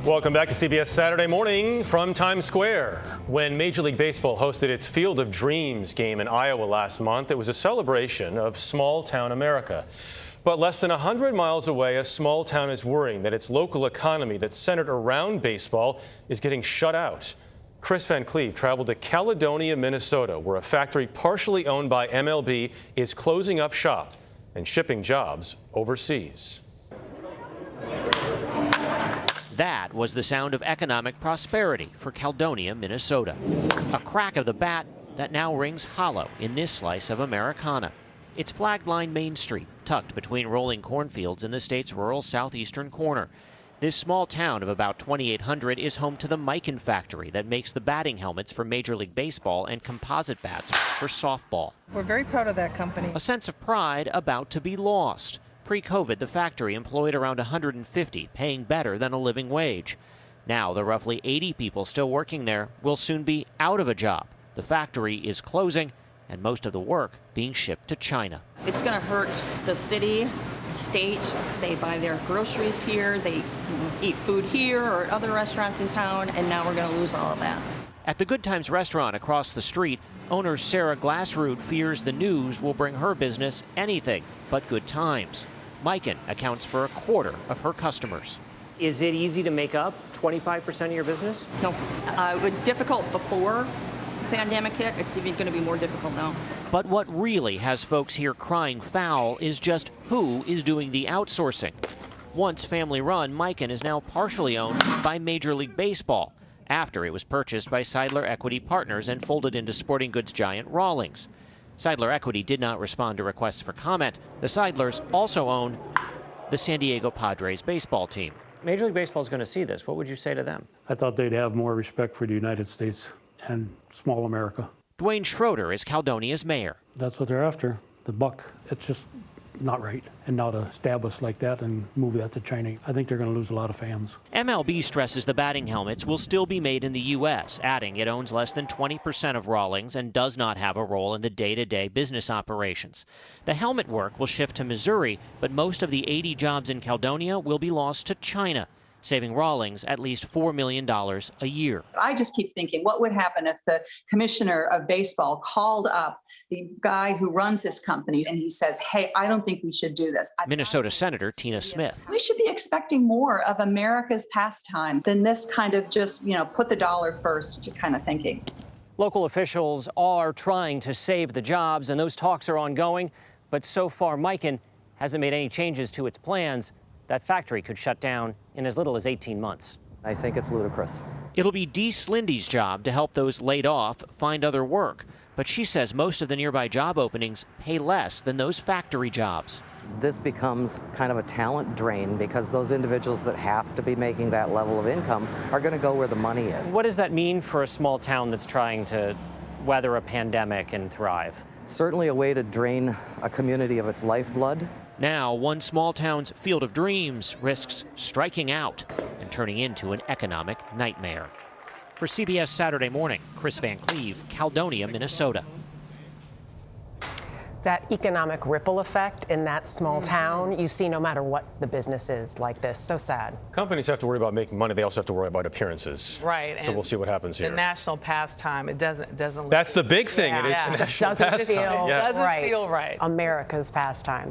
Welcome back to CBS Saturday Morning from Times Square. When Major League Baseball hosted its Field of Dreams game in Iowa last month, it was a celebration of small-town America. But less than 100 miles away, a small town is worrying that its local economy that's centered around baseball is getting shut out. Kris Van Cleave traveled to Caledonia, Minnesota, where a factory partially owned by MLB is closing up shop and shipping jobs overseas. That was the sound of economic prosperity for Caledonia, Minnesota. A crack of the bat that now rings hollow in this slice of Americana. It's flag-lined Main Street, tucked between rolling cornfields in the state's rural southeastern corner. This small town of about 2,800 is home to the Mikan factory that makes the batting helmets for Major League Baseball and composite bats for softball. We're very proud of that company. A sense of pride about to be lost. Pre-COVID, the factory employed around 150, paying better than a living wage. Now, the roughly 80 people still working there will soon be out of a job. The factory is closing, and most of the work being shipped to China. It's going to hurt the city, state. They buy their groceries here, they eat food here or at other restaurants in town, and now we're going to lose all of that. At the Good Times restaurant across the street, owner Sarah Glassroot fears the news will bring her business anything but good times. Mikan accounts for a quarter of her customers. Is it easy to make up 25% of your business? No, it was difficult before the pandemic hit. It's even going to be more difficult now. But what really has folks here crying foul is just who is doing the outsourcing. Once family-run, Mikan is now partially owned by Major League Baseball, after it was purchased by Seidler Equity Partners and folded into sporting goods giant Rawlings. Seidler Equity did not respond to requests for comment. The Seidlers also own the San Diego Padres baseball team. Major League Baseball is going to see this. What would you say to them? I thought they'd have more respect for the United States and small America. Dwayne Schroeder is Caledonia's mayor. That's what they're after, the buck. It's just not right. And now to establish like that and move that to China, I think they're going to lose a lot of fans. MLB stresses the batting helmets will still be made in the U.S., adding it owns less than 20% of Rawlings and does not have a role in the day-to-day business operations. The helmet work will shift to Missouri, but most of the 80 jobs in Caledonia will be lost to China, saving Rawlings at least $4 million a year. I just keep thinking, what would happen if the commissioner of baseball called up the guy who runs this company and he says, hey, I don't think we should do this. Minnesota Senator Tina Smith. We should be expecting more of America's pastime than this kind of just, put the dollar first kind of thinking. Local officials are trying to save the jobs, and those talks are ongoing. But so far, Mikan hasn't made any changes to its plans. That factory could shut down in as little as 18 months. I think it's ludicrous. It'll be Dee Slindy's job to help those laid off find other work. But she says most of the nearby job openings pay less than those factory jobs. This becomes kind of a talent drain because those individuals that have to be making that level of income are going to go where the money is. What does that mean for a small town that's trying to weather a pandemic and thrive? Certainly a way to drain a community of its lifeblood. Now, one small town's field of dreams risks striking out and turning into an economic nightmare. For CBS Saturday Morning, Kris Van Cleave, Caledonia, Minnesota. That economic ripple effect in that small town, you see no matter what the business is like this. So sad. Companies have to worry about making money. They also have to worry about appearances. Right. So we'll see what happens here. The national pastime, it doesn't That's the big thing. Yeah. It is the national Doesn't pastime. feel Yes. doesn't feel right. America's pastime.